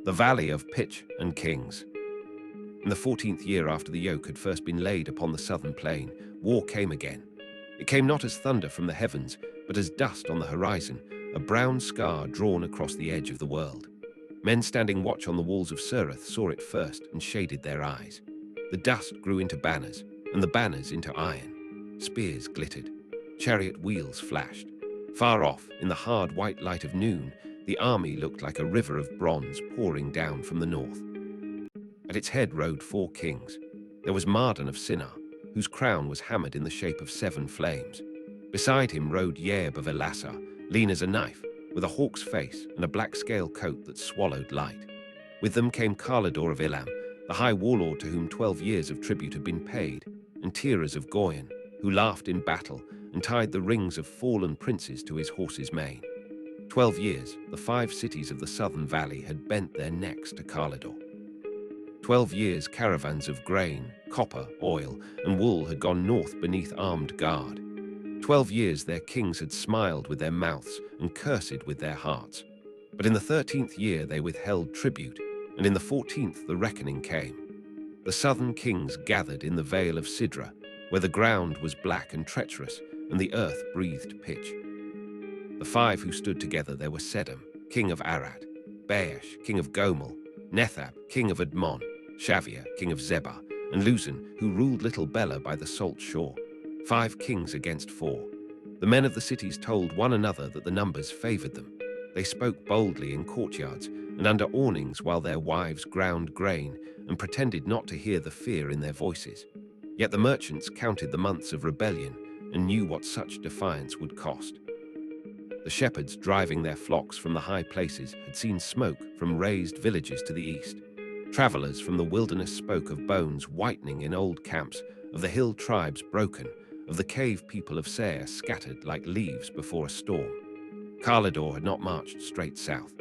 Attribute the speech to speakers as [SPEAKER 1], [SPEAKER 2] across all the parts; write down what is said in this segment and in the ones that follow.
[SPEAKER 1] the Valley of Pitch and Kings. In the 14th year after the yoke had first been laid upon the southern plain, war came again. It came not as thunder from the heavens, but as dust on the horizon, a brown scar drawn across the edge of the world. Men standing watch on the walls of Sureth saw it first and shaded their eyes. The dust grew into banners, and the banners into iron. Spears glittered. Chariot wheels flashed. Far off, in the hard white light of noon, the army looked like a river of bronze pouring down from the north. At its head rode 4 kings. There was Mardan of Sinar, whose crown was hammered in the shape of 7 flames. Beside him rode Yeb of Elassar, lean as a knife, with a hawk's face and a black scale coat that swallowed light. With them came Karlador of Ilam, the high warlord to whom 12 years of tribute had been paid, and Tiras of Goyen, who laughed in battle and tied the rings of fallen princes to his horse's mane. 12 years, the 5 cities of the southern valley had bent their necks to Karlador. 12 years, caravans of grain, copper, oil, and wool had gone north beneath armed guard. 12 years their kings had smiled with their mouths and cursed with their hearts. But in the 13th year they withheld tribute, and in the 14th the reckoning came. The southern kings gathered in the vale of Sidra, where the ground was black and treacherous, and the earth breathed pitch. The 5 who stood together there were Sedom, king of Arad, Baash, king of Gomer, Nethab, king of Admon, Shavia, king of Zebah, and Luzan, who ruled Little Bela by the salt shore. 5 kings against 4. The men of the cities told one another that the numbers favored them. They spoke boldly in courtyards and under awnings while their wives ground grain and pretended not to hear the fear in their voices. Yet the merchants counted the months of rebellion and knew what such defiance would cost. The shepherds driving their flocks from the high places had seen smoke from razed villages to the east. Travelers from the wilderness spoke of bones whitening in old camps, of the hill tribes broken, of the cave people of Seir scattered like leaves before a storm. Karlador had not marched straight south.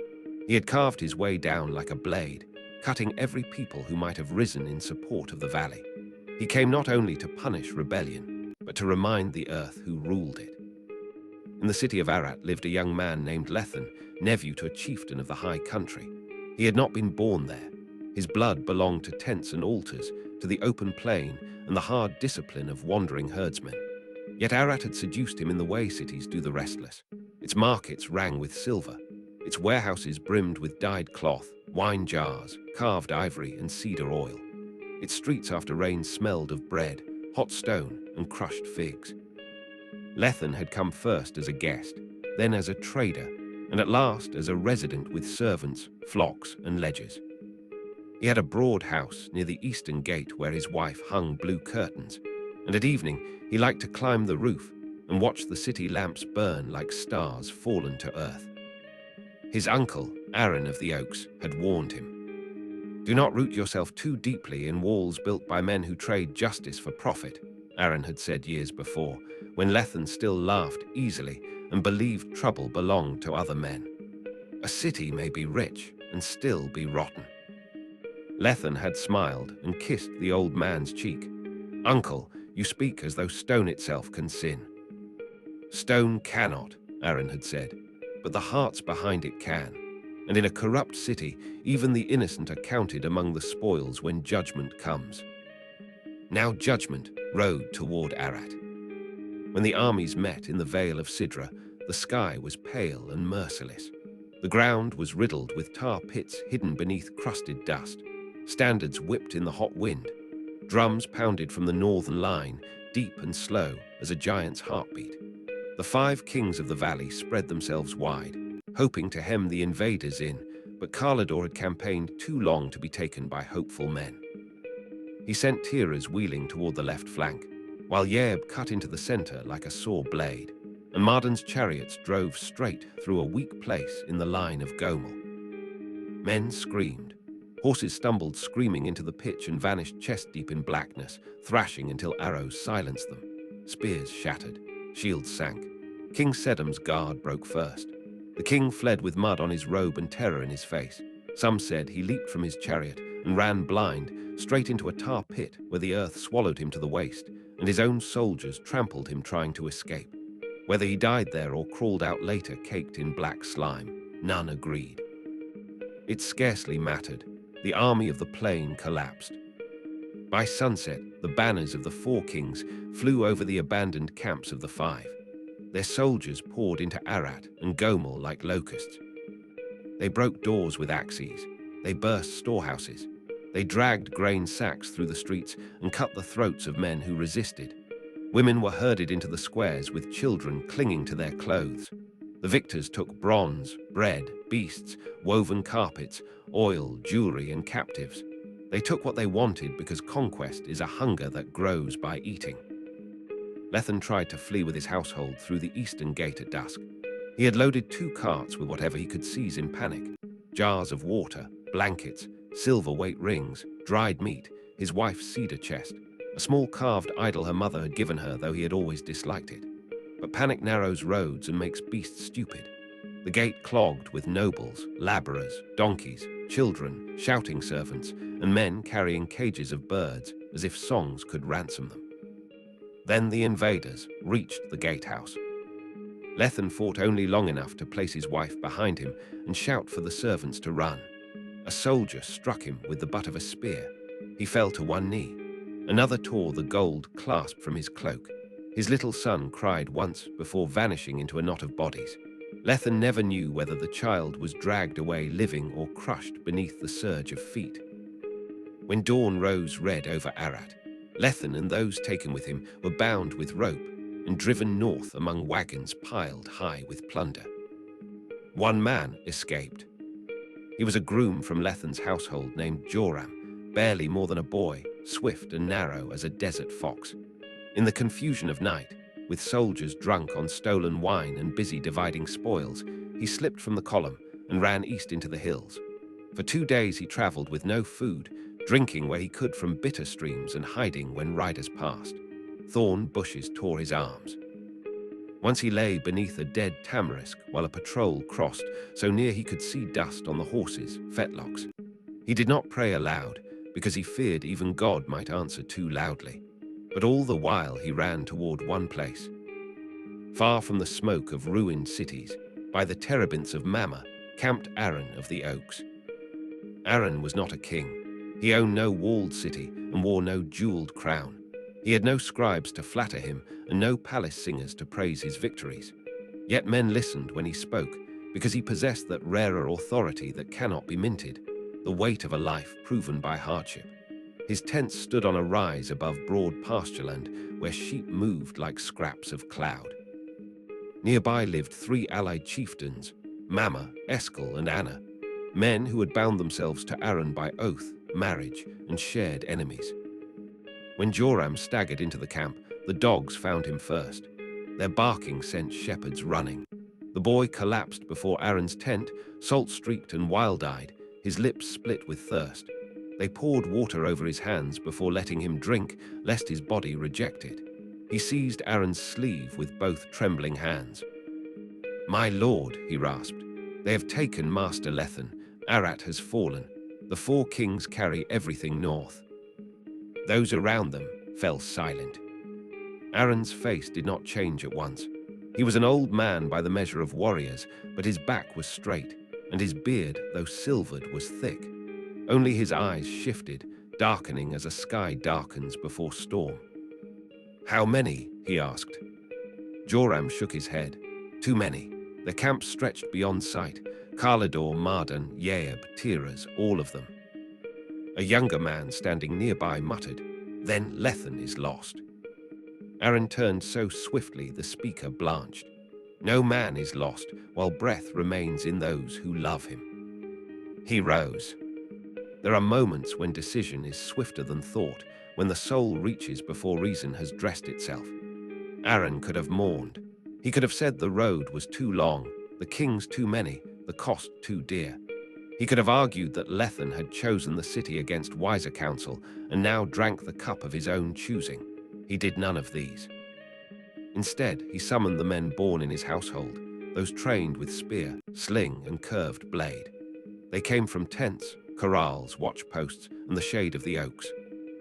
[SPEAKER 1] He had carved his way down like a blade, cutting every people who might have risen in support of the valley. He came not only to punish rebellion, but to remind the earth who ruled it. In the city of Arat lived a young man named Lethan, nephew to a chieftain of the high country. He had not been born there. His blood belonged to tents and altars, to the open plain and the hard discipline of wandering herdsmen. Yet Arat had seduced him in the way cities do the restless. Its markets rang with silver. Its warehouses brimmed with dyed cloth, wine jars, carved ivory, and cedar oil. Its streets after rain smelled of bread, hot stone, and crushed figs. Lethan had come first as a guest, then as a trader, and at last as a resident with servants, flocks, and ledgers. He had a broad house near the eastern gate where his wife hung blue curtains, and at evening he liked to climb the roof and watch the city lamps burn like stars fallen to earth. His uncle, Aaron of the Oaks, had warned him. "Do not root yourself too deeply in walls built by men who trade justice for profit," Aaron had said years before, when Lethan still laughed easily and believed trouble belonged to other men. A city may be rich and still be rotten. Lethan had smiled and kissed the old man's cheek. "Uncle, you speak as though stone itself can sin." "Stone cannot," Aaron had said, "but the hearts behind it can. And in a corrupt city, even the innocent are counted among the spoils when judgment comes." Now judgment rode toward Arat. When the armies met in the vale of Sidra, the sky was pale and merciless. The ground was riddled with tar pits hidden beneath crusted dust. Standards whipped in the hot wind. Drums pounded from the northern line, deep and slow as a giant's heartbeat. The 5 kings of the valley spread themselves wide, hoping to hem the invaders in, but Karlador had campaigned too long to be taken by hopeful men. He sent Tiras wheeling toward the left flank, while Yeb cut into the center like a saw blade, and Mardan's chariots drove straight through a weak place in the line of Gomer. Men screamed. Horses stumbled screaming into the pitch and vanished chest-deep in blackness, thrashing until arrows silenced them. Spears shattered. Shields sank. King Sedom's guard broke first. The king fled with mud on his robe and terror in his face. Some said he leaped from his chariot and ran blind, straight into a tar pit where the earth swallowed him to the waist, and his own soldiers trampled him trying to escape. Whether he died there or crawled out later caked in black slime, none agreed. It scarcely mattered. The army of the plain collapsed. By sunset, the banners of the four kings flew over the abandoned camps of the five. Their soldiers poured into Arat and Gomel like locusts. They broke doors with axes. They burst storehouses. They dragged grain sacks through the streets and cut the throats of men who resisted. Women were herded into the squares with children clinging to their clothes. The victors took bronze, bread, beasts, woven carpets, oil, jewelry, and captives. They took what they wanted because conquest is a hunger that grows by eating. Lethen tried to flee with his household through the eastern gate at dusk. He had loaded 2 carts with whatever he could seize in panic: jars of water, blankets, silver-weight rings, dried meat, his wife's cedar chest, a small carved idol her mother had given her, though he had always disliked it. But panic narrows roads and makes beasts stupid. The gate clogged with nobles, labourers, donkeys, children, shouting servants, and men carrying cages of birds as if songs could ransom them. Then the invaders reached the gatehouse. Lethen fought only long enough to place his wife behind him and shout for the servants to run. A soldier struck him with the butt of a spear. He fell to one knee. Another tore the gold clasp from his cloak. His little son cried once before vanishing into a knot of bodies. Lethen never knew whether the child was dragged away living or crushed beneath the surge of feet. When dawn rose red over Arat, Lethen and those taken with him were bound with rope and driven north among wagons piled high with plunder. One man escaped. He was a groom from Lethen's household named Joram, barely more than a boy, swift and narrow as a desert fox. In the confusion of night, with soldiers drunk on stolen wine and busy dividing spoils, he slipped from the column and ran east into the hills. For 2 days he traveled with no food, drinking where he could from bitter streams and hiding when riders passed. Thorn bushes tore his arms. Once he lay beneath a dead tamarisk while a patrol crossed so near he could see dust on the horses, fetlocks. He did not pray aloud because he feared even God might answer too loudly. But all the while he ran toward one place. Far from the smoke of ruined cities, by the terebinths of Mamre, camped Aaron of the Oaks. Aaron was not a king. He owned no walled city and wore no jeweled crown. He had no scribes to flatter him and no palace singers to praise his victories. Yet men listened when he spoke because he possessed that rarer authority that cannot be minted, the weight of a life proven by hardship. His tent stood on a rise above broad pastureland where sheep moved like scraps of cloud. Nearby lived 3 allied chieftains, Mamre, Eskel, and Anna, men who had bound themselves to Aaron by oath, marriage, and shared enemies. When Joram staggered into the camp, the dogs found him first. Their barking sent shepherds running. The boy collapsed before Aaron's tent, salt-streaked and wild-eyed, his lips split with thirst. They poured water over his hands before letting him drink, lest his body reject it. He seized Aaron's sleeve with both trembling hands. "My lord," he rasped, "they have taken Master Lethen. Arat has fallen. The 4 kings carry everything north." Those around them fell silent. Aaron's face did not change at once. He was an old man by the measure of warriors, but his back was straight, and his beard, though silvered, was thick. Only his eyes shifted, darkening as a sky darkens before storm. "How many?" he asked. Joram shook his head. "Too many. The camp stretched beyond sight. Kalador, Mardan, Yaab, Tiras, all of them." A younger man standing nearby muttered, "Then Lethen is lost." Aaron turned so swiftly the speaker blanched. No man is lost while breath remains in those who love him. He rose. There are moments when decision is swifter than thought, when the soul reaches before reason has dressed itself. Aaron could have mourned. He could have said the road was too long, the kings too many, the cost too dear. He could have argued that Lethen had chosen the city against wiser counsel and now drank the cup of his own choosing. He did none of these. Instead, he summoned the men born in his household, those trained with spear, sling, and curved blade. They came from tents, corrals, watchposts, and the shade of the oaks.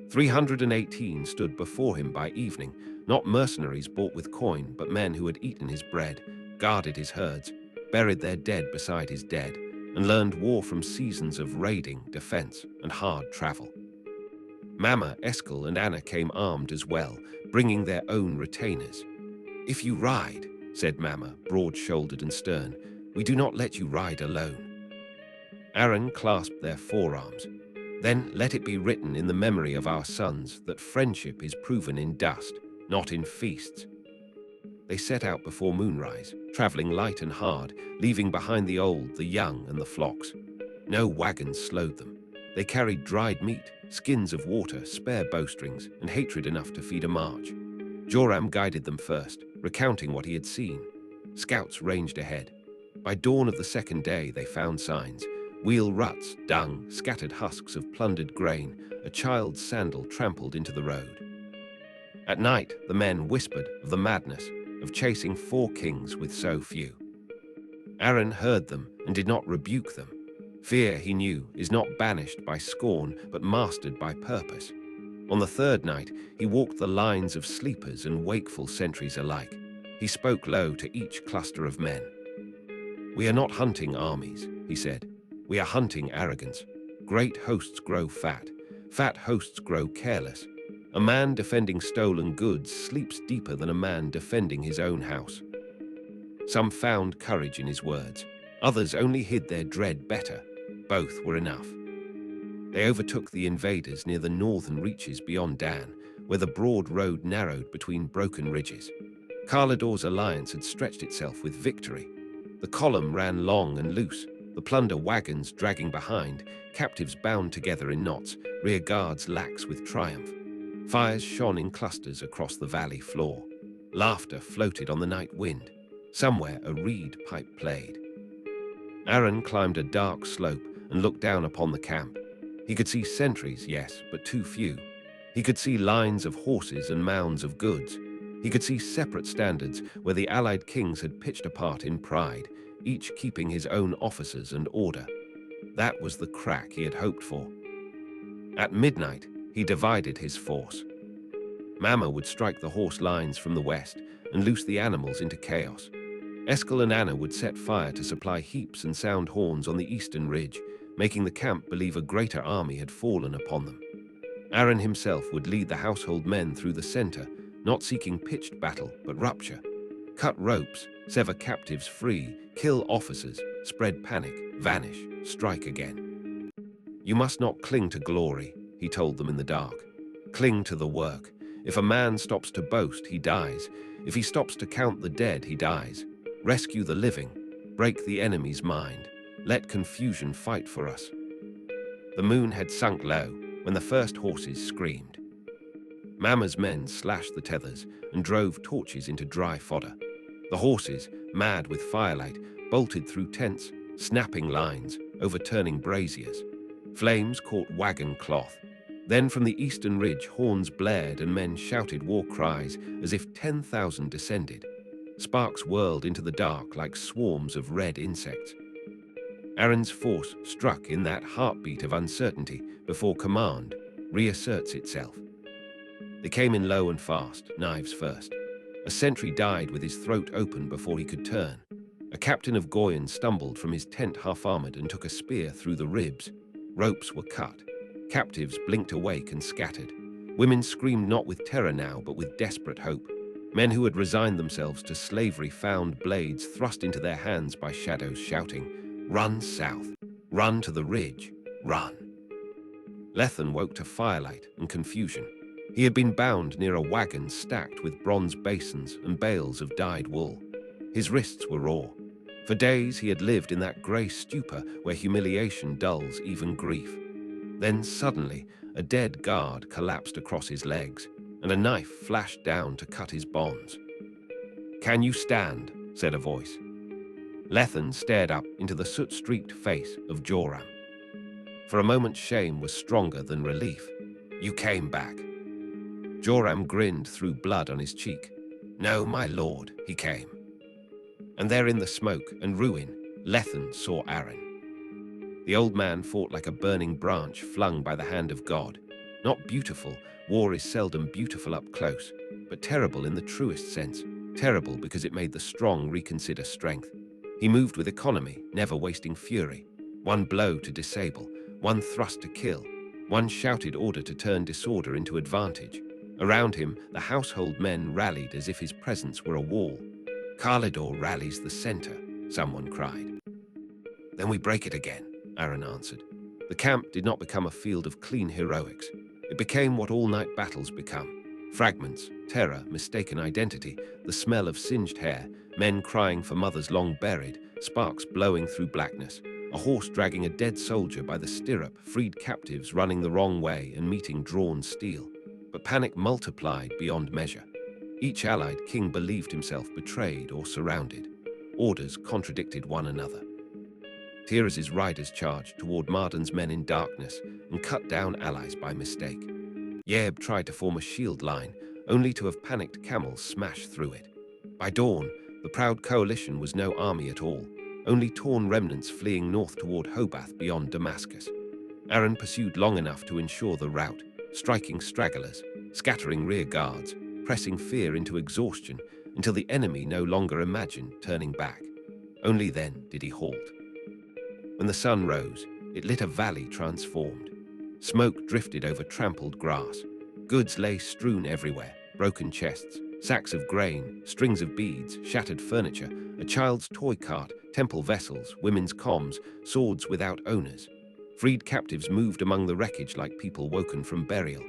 [SPEAKER 1] 318 stood before him by evening, not mercenaries bought with coin, but men who had eaten his bread, guarded his herds, buried their dead beside his dead, and learned war from seasons of raiding, defense, and hard travel. Mama, Eskel, and Anna came armed as well, bringing their own retainers. "If you ride," said Mama, broad-shouldered and stern, "we do not let you ride alone." Aaron clasped their forearms. "Then let it be written in the memory of our sons that friendship is proven in dust, not in feasts." They set out before moonrise, traveling light and hard, leaving behind the old, the young, and the flocks. No wagons slowed them. They carried dried meat, skins of water, spare bowstrings, and hatred enough to feed a march. Joram guided them first, recounting what he had seen. Scouts ranged ahead. By dawn of the second day, they found signs: wheel ruts, dung, scattered husks of plundered grain, a child's sandal trampled into the road. At night, the men whispered of the madness of chasing 4 kings with so few. Aaron heard them and did not rebuke them. Fear, he knew, is not banished by scorn, but mastered by purpose. On the third night, he walked the lines of sleepers and wakeful sentries alike. He spoke low to each cluster of men. "We are not hunting armies," he said. "We are hunting arrogance. Great hosts grow fat. Fat hosts grow careless. A man defending stolen goods sleeps deeper than a man defending his own house." Some found courage in his words. Others only hid their dread better. Both were enough. They overtook the invaders near the northern reaches beyond Dan, where the broad road narrowed between broken ridges. Kalador's alliance had stretched itself with victory. The column ran long and loose, the plunder wagons dragging behind, captives bound together in knots, rear guards lax with triumph. Fires shone in clusters across the valley floor. Laughter floated on the night wind. Somewhere a reed pipe played. Aaron climbed a dark slope and looked down upon the camp. He could see sentries, yes, but too few. He could see lines of horses and mounds of goods. He could see separate standards where the allied kings had pitched apart in pride, each keeping his own officers and order. That was the crack he had hoped for. At midnight, he divided his force. Mama would strike the horse lines from the west and loose the animals into chaos. Eskel and Anna would set fire to supply heaps and sound horns on the eastern ridge, making the camp believe a greater army had fallen upon them. Aaron himself would lead the household men through the center, not seeking pitched battle, but rupture. Cut ropes, sever captives free, kill officers, spread panic, vanish, strike again. "You must not cling to glory," he told them in the dark. "Cling to the work. If a man stops to boast, he dies. If he stops to count the dead, he dies. Rescue the living. Break the enemy's mind. Let confusion fight for us." The moon had sunk low when the first horses screamed. Mama's men slashed the tethers and drove torches into dry fodder. The horses, mad with firelight, bolted through tents, snapping lines, overturning braziers. Flames caught wagon cloth. Then from the eastern ridge, horns blared and men shouted war cries as if 10,000 descended. Sparks whirled into the dark like swarms of red insects. Aaron's force struck in that heartbeat of uncertainty before command reasserts itself. They came in low and fast, knives first. A sentry died with his throat open before he could turn. A captain of Goyen stumbled from his tent half-armored and took a spear through the ribs. Ropes were cut. Captives blinked awake and scattered. Women screamed not with terror now, but with desperate hope. Men who had resigned themselves to slavery found blades thrust into their hands by shadows shouting, "Run south! Run to the ridge! Run!" Lethen woke to firelight and confusion. He had been bound near a wagon stacked with bronze basins and bales of dyed wool. His wrists were raw. For days he had lived in that grey stupor where humiliation dulls even grief. Then suddenly, a dead guard collapsed across his legs, and a knife flashed down to cut his bonds. "Can you stand?" said a voice. Lethen stared up into the soot-streaked face of Joram. For a moment shame was stronger than relief. "You came back." Joram grinned through blood on his cheek. "No, my lord, he came." And there in the smoke and ruin, Lethen saw Aaron. The old man fought like a burning branch flung by the hand of God. Not beautiful, war is seldom beautiful up close, but terrible in the truest sense. Terrible because it made the strong reconsider strength. He moved with economy, never wasting fury. One blow to disable, one thrust to kill, one shouted order to turn disorder into advantage. Around him, the household men rallied as if his presence were a wall. "Kalidor rallies the center," someone cried. "Then we break it again," Aaron answered. The camp did not become a field of clean heroics. It became what all-night battles become. Fragments, terror, mistaken identity, the smell of singed hair, men crying for mothers long buried, sparks blowing through blackness, a horse dragging a dead soldier by the stirrup, freed captives running the wrong way and meeting drawn steel. But panic multiplied beyond measure. Each allied king believed himself betrayed or surrounded. Orders contradicted one another. Tiraz's riders charged toward Mardan's men in darkness and cut down allies by mistake. Yeb tried to form a shield line, only to have panicked camels smash through it. By dawn, the proud coalition was no army at all, only torn remnants fleeing north toward Hobath beyond Damascus. Aaron pursued long enough to ensure the rout, striking stragglers, scattering rear guards, pressing fear into exhaustion until the enemy no longer imagined turning back. Only then did he halt. When the sun rose, it lit a valley transformed. Smoke drifted over trampled grass. Goods lay strewn everywhere, broken chests, sacks of grain, strings of beads, shattered furniture, a child's toy cart, temple vessels, women's comms, swords without owners. Freed captives moved among the wreckage like people woken from burial.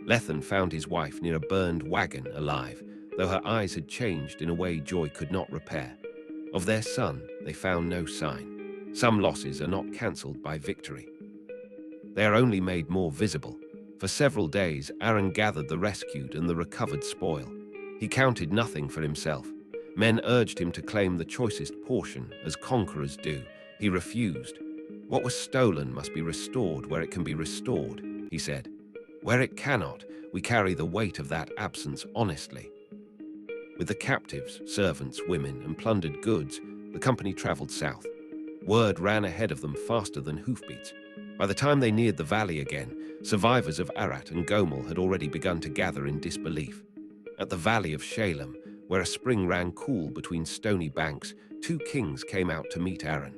[SPEAKER 1] Lethan found his wife near a burned wagon alive, though her eyes had changed in a way joy could not repair. Of their son, they found no sign. Some losses are not cancelled by victory. They are only made more visible. For several days, Aaron gathered the rescued and the recovered spoil. He counted nothing for himself. Men urged him to claim the choicest portion, as conquerors do. He refused. What was stolen must be restored where it can be restored, he said. Where it cannot, we carry the weight of that absence honestly. With the captives, servants, women, and plundered goods, the company traveled south. Word ran ahead of them faster than hoofbeats. By the time they neared the valley again, survivors of Arat and Gomel had already begun to gather in disbelief. At the valley of Shalem, where a spring ran cool between stony banks, two kings came out to meet Aaron.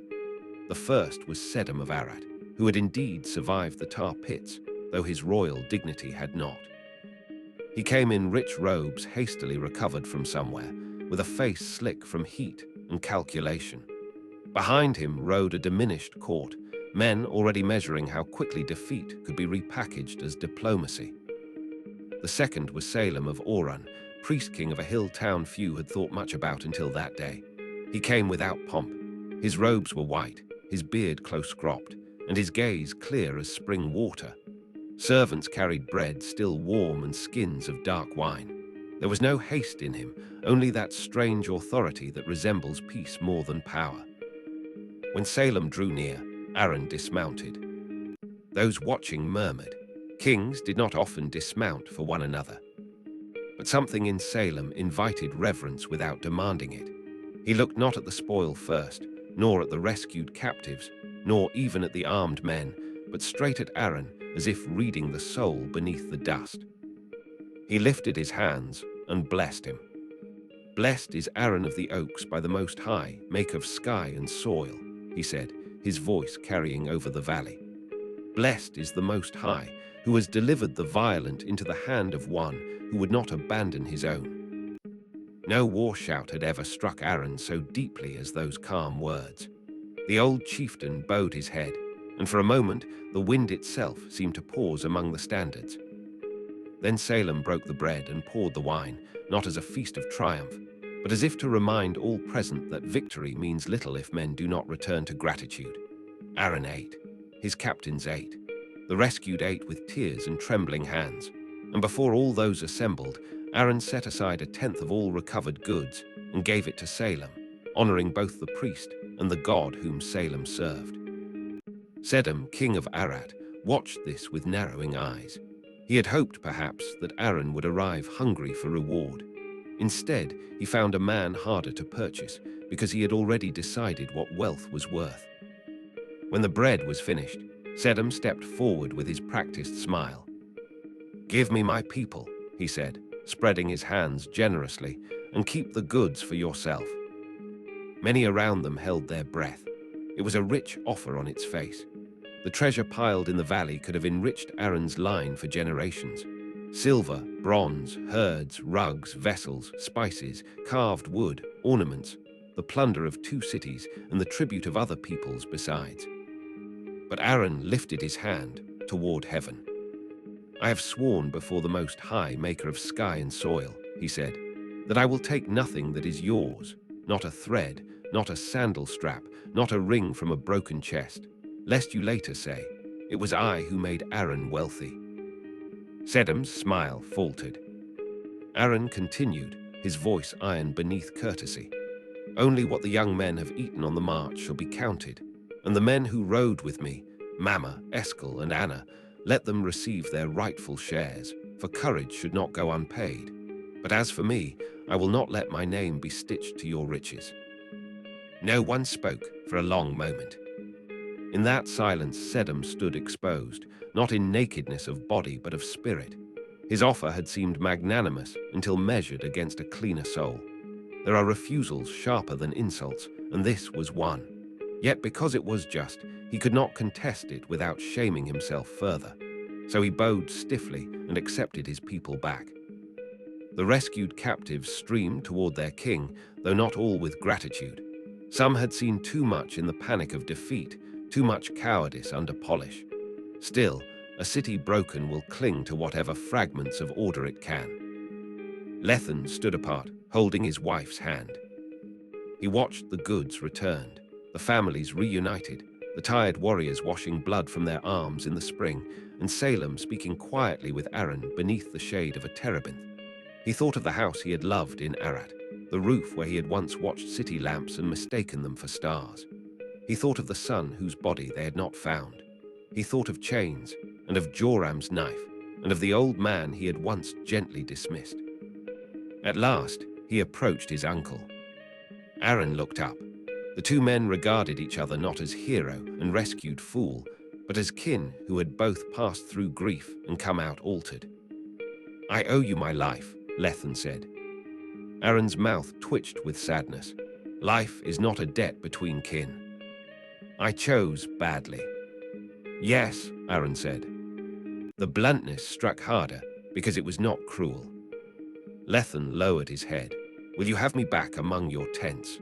[SPEAKER 1] The first was Sedum of Arat, who had indeed survived the tar pits, though his royal dignity had not. He came in rich robes hastily recovered from somewhere, with a face slick from heat and calculation. Behind him rode a diminished court, men already measuring how quickly defeat could be repackaged as diplomacy. The second was Salem of Oran, priest-king of a hill town few had thought much about until that day. He came without pomp. His robes were white, his beard close-cropped, and his gaze clear as spring water. Servants carried bread still warm and skins of dark wine. There was no haste in him, only that strange authority that resembles peace more than power. When Salem drew near, Aaron dismounted. Those watching murmured. Kings did not often dismount for one another. But something in Salem invited reverence without demanding it. He looked not at the spoil first, nor at the rescued captives, nor even at the armed men, but straight at Aaron, as if reading the soul beneath the dust. He lifted his hands and blessed him. Blessed is Aaron of the Oaks by the Most High, maker of sky and soil, he said, his voice carrying over the valley. Blessed is the Most High, who has delivered the violent into the hand of one who would not abandon his own. No war shout had ever struck Aaron so deeply as those calm words. The old chieftain bowed his head, and for a moment the wind itself seemed to pause among the standards. Then Salem broke the bread and poured the wine, not as a feast of triumph, but as if to remind all present that victory means little if men do not return to gratitude. Aaron ate. His captains ate. The rescued ate with tears and trembling hands. And before all those assembled, Aaron set aside 1/10 of all recovered goods and gave it to Salem, honoring both the priest and the god whom Salem served. Sedum, king of Arat, watched this with narrowing eyes. He had hoped, perhaps, that Aaron would arrive hungry for reward. Instead, he found a man harder to purchase because he had already decided what wealth was worth. When the bread was finished, Sedum stepped forward with his practiced smile. "Give me my people," he said, spreading his hands generously, "and keep the goods for yourself." Many around them held their breath. It was a rich offer on its face. The treasure piled in the valley could have enriched Aran's line for generations. Silver, bronze, herds, rugs, vessels, spices, carved wood, ornaments, the plunder of 2 cities and the tribute of other peoples besides. But Aran lifted his hand toward heaven. "I have sworn before the Most High, maker of sky and soil," he said, "that I will take nothing that is yours, not a thread, not a sandal strap, not a ring from a broken chest, lest you later say, 'It was I who made Aran wealthy.'" Sedum's smile faltered. Aran continued, his voice iron beneath courtesy. "Only what the young men have eaten on the march shall be counted, and the men who rode with me, Mama, Eskel, and Anna, let them receive their rightful shares, for courage should not go unpaid. But as for me, I will not let my name be stitched to your riches." No one spoke for a long moment. In that silence, Sedum stood exposed, not in nakedness of body but of spirit. His offer had seemed magnanimous until measured against a cleaner soul. There are refusals sharper than insults, and this was one. Yet because it was just, he could not contest it without shaming himself further. So he bowed stiffly and accepted his people back. The rescued captives streamed toward their king, though not all with gratitude. Some had seen too much in the panic of defeat, too much cowardice under polish. Still, a city broken will cling to whatever fragments of order it can. Lethen stood apart, holding his wife's hand. He watched the goods returned, the families reunited, the tired warriors washing blood from their arms in the spring, and Salem speaking quietly with Aran beneath the shade of a terebinth. He thought of the house he had loved in Arat, the roof where he had once watched city lamps and mistaken them for stars. He thought of the son whose body they had not found. He thought of chains, and of Joram's knife, and of the old man he had once gently dismissed. At last, he approached his uncle. Aran looked up. The 2 men regarded each other not as hero and rescued fool, but as kin who had both passed through grief and come out altered. "I owe you my life," Lethen said. Aran's mouth twitched with sadness. Life is not a debt between kin. "I chose badly." "Yes," Aran said. The bluntness struck harder because it was not cruel. Lethen lowered his head. "Will you have me back among your tents?"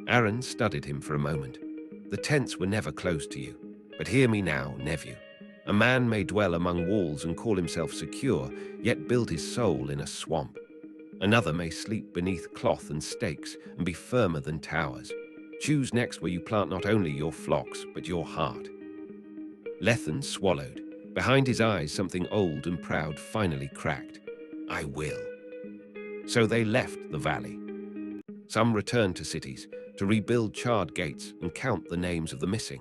[SPEAKER 1] Aran studied him for a moment. "The tents were never closed to you. But hear me now, nephew. A man may dwell among walls and call himself secure, yet build his soul in a swamp. Another may sleep beneath cloth and stakes and be firmer than towers. Choose next where you plant not only your flocks, but your heart." Lethen swallowed. Behind his eyes, something old and proud finally cracked. "I will." So they left the valley. Some returned to cities, to rebuild charred gates and count the names of the missing.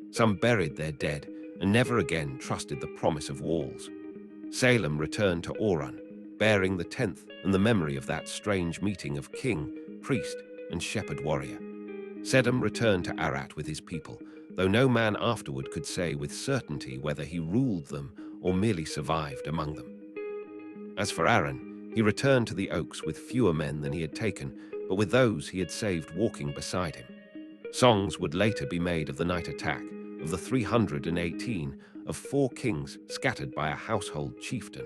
[SPEAKER 1] Some buried their dead and never again trusted the promise of walls. Salem returned to Oran, bearing the 10th and the memory of that strange meeting of king, priest, and shepherd warrior. Sedum returned to Arat with his people, though no man afterward could say with certainty whether he ruled them or merely survived among them. As for Aran, he returned to the Oaks with fewer men than he had taken, but with those he had saved walking beside him. Songs would later be made of the night attack, of the 318, of 4 kings scattered by a household chieftain.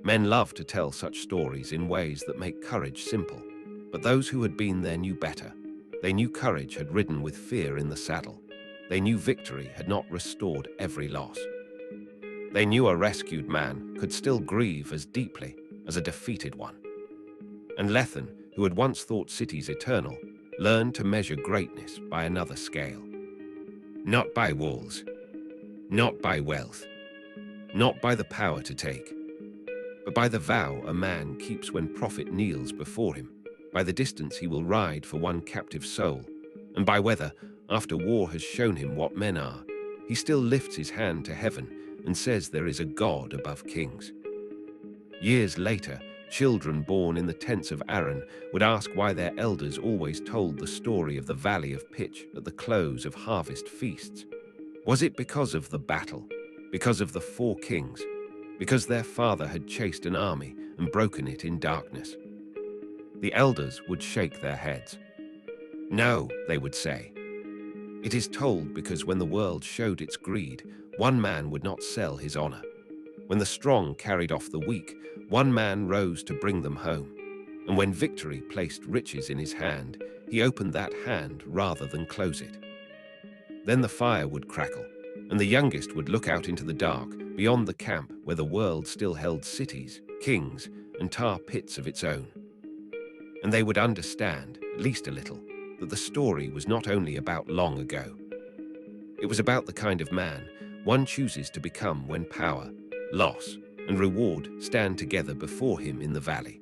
[SPEAKER 1] Men love to tell such stories in ways that make courage simple, but those who had been there knew better. They knew courage had ridden with fear in the saddle. They knew victory had not restored every loss. They knew a rescued man could still grieve as deeply as a defeated one. And Lethen, who had once thought cities eternal, learned to measure greatness by another scale. Not by walls, not by wealth, not by the power to take, but by the vow a man keeps when prophet kneels before him, by the distance he will ride for one captive soul, and by whether, after war has shown him what men are, he still lifts his hand to heaven and says there is a God above kings. Years later, children born in the tents of Aran would ask why their elders always told the story of the Valley of Pitch at the close of harvest feasts. Was it because of the battle, because of the 4 kings, because their father had chased an army and broken it in darkness? The elders would shake their heads. No, they would say. It is told because when the world showed its greed, one man would not sell his honor. When the strong carried off the weak, one man rose to bring them home. And when victory placed riches in his hand, he opened that hand rather than close it. Then the fire would crackle, and the youngest would look out into the dark, beyond the camp where the world still held cities, kings, and tar pits of its own. And they would understand, at least a little, that the story was not only about long ago. It was about the kind of man one chooses to become when power, loss, and reward stand together before him in the valley.